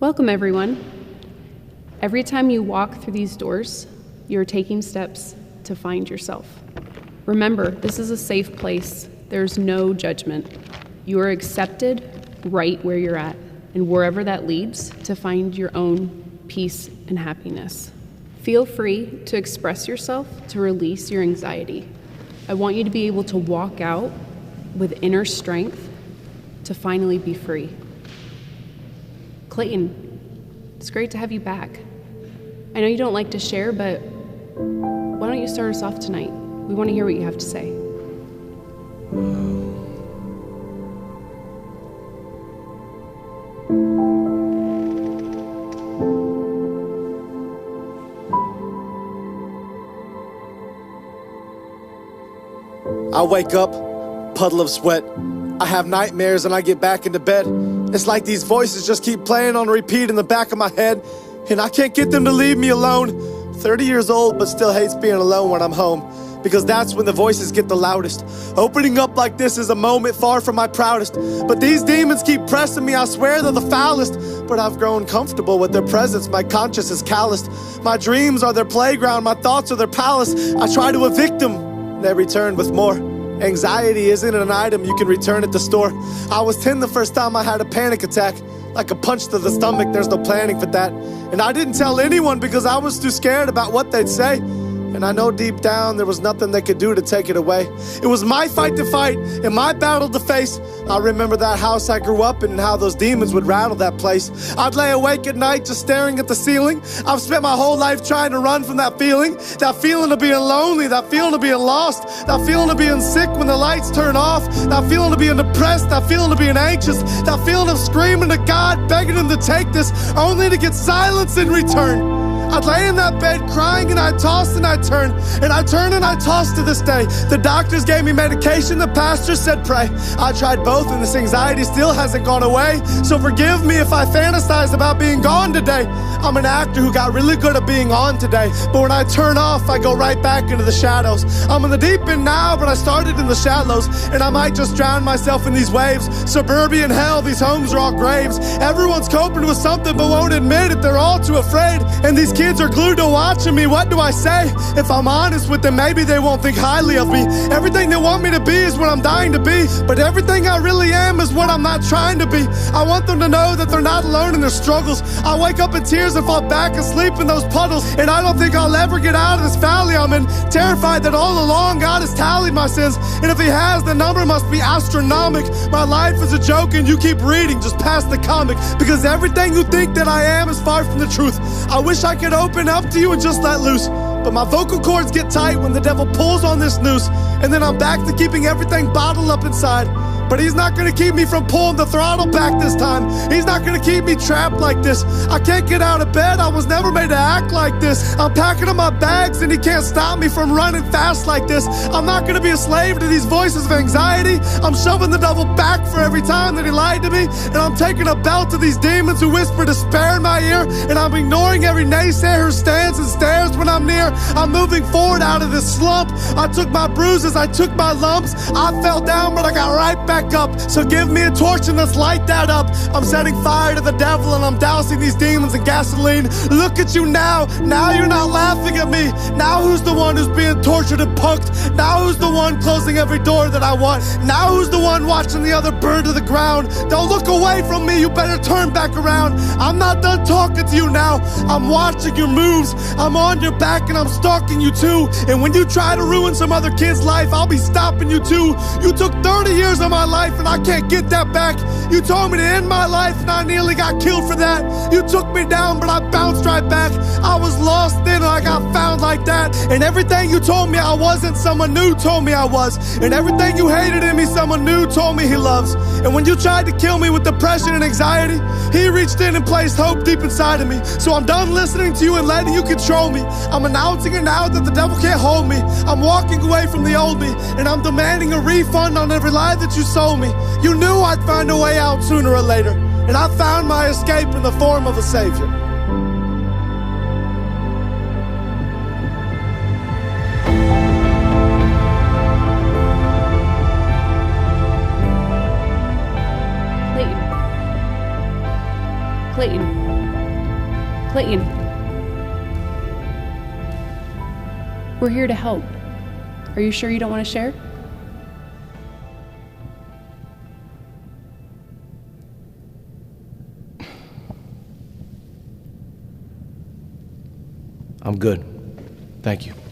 Welcome, everyone. Every time you walk through these doors, you're taking steps to find yourself. Remember, this is a safe place. There's no judgment. You are accepted right where you're at, and wherever that leads, to find your own peace and happiness. Feel free to express yourself to release your anxiety. I want you to be able to walk out with inner strength to finally be free. Clayton, it's great to have you back. I know you don't like to share, but why don't you start us off tonight? We want to hear what you have to say. I wake up, puddle of sweat. I have nightmares and I get back into bed. It's like these voices just keep playing on repeat in the back of my head, and I can't get them to leave me alone. 30 years old, but still hates being alone when I'm home, because that's when the voices get the loudest. Opening up like this is a moment far from my proudest, but these demons keep pressing me. I swear they're the foulest, but I've grown comfortable with their presence. My conscience is calloused. My dreams are their playground, my thoughts are their palace. I try to evict them, they return with more. Anxiety isn't an item you can return at the store. I was 10 the first time I had a panic attack. Like a punch to the stomach, there's no planning for that. And I didn't tell anyone because I was too scared about what they'd say. And I know deep down there was nothing they could do to take it away. It was my fight to fight and my battle to face. I remember that house I grew up in and how those demons would rattle that place. I'd lay awake at night just staring at the ceiling. I've spent my whole life trying to run from that feeling of being lonely, that feeling of being lost, that feeling of being sick when the lights turn off, that feeling of being depressed, that feeling of being anxious, that feeling of screaming to God, begging him to take this, only to get silence in return. I'd lay in that bed crying and I'd toss and I'd turn, and I turn and I toss to this day. The doctors gave me medication, the pastor said pray. I tried both and this anxiety still hasn't gone away. So forgive me if I fantasize about being gone today. I'm an actor who got really good at being on today, but when I turn off, I go right back into the shadows. I'm in the deep end now, but I started in the shallows, and I might just drown myself in these waves. Suburban hell, these homes are all graves. Everyone's coping with something but won't admit it. They're all too afraid, and these kids are glued to watching me. What do I say? If I'm honest with them, maybe they won't think highly of me. Everything they want me to be is what I'm dying to be, but everything I really am is what I'm not trying to be. I want them to know that they're not alone in their struggles. I wake up in tears and fall back asleep in those puddles, and I don't think I'll ever get out of this valley I'm in. Terrified that all along God has tallied my sins, and if he has, the number must be astronomical. My life is a joke and you keep reading just past the comic, because everything you think that I am is far from the truth. I wish I could open up to you and just let loose, but my vocal cords get tight when the devil pulls on this noose, and then I'm back to keeping everything bottled up inside. But he's not gonna keep me from pulling the throttle back this time. He's not gonna keep me trapped like this. I can't get out of bed, I was never made to act like this. I'm packing up my bags and he can't stop me from running fast like this. I'm not gonna be a slave to these voices of anxiety. I'm shoving the devil back for every time that he lied to me, and I'm taking a belt to these demons who whisper despair in my ear, and I'm ignoring every naysayer who stands and stares when I'm near. I'm moving forward out of this slump. I took my bruises, I took my lumps. I fell down, but I got right back up. So give me a torch and let's light that up. I'm setting fire to the devil and I'm dousing these demons in gasoline. Look at you now. Now you're not laughing at me. Now who's the one who's being tortured and punked? Now who's the one closing every door that I want? Now who's the one watching the other burn to the ground? Don't look away from me. You better turn back around. I'm not done talking to you now. I'm watching your moves. I'm on your back and I'm stalking you too. And when you try to ruin some other kid's life, I'll be stopping you too. You took 30 years of my life and I can't get that back. You told me to end my life and I nearly got killed for that. You took me down but I bounced right back. I was lost then and I got found like that. And everything you told me I wasn't, someone new told me I was. And everything you hated in me, someone new told me he loves. And when you tried to kill me with depression and anxiety, he reached in and placed hope deep inside of me. So I'm done listening to you and letting you control me. I'm announcing it now that the devil can't hold me. I'm walking away from the old me, and I'm demanding a refund on every lie that you sold me. You knew I'd find a way out sooner or later, and I found my escape in the form of a savior. Clayton. Clayton. We're here to help. Are you sure you don't want to share? I'm good. Thank you.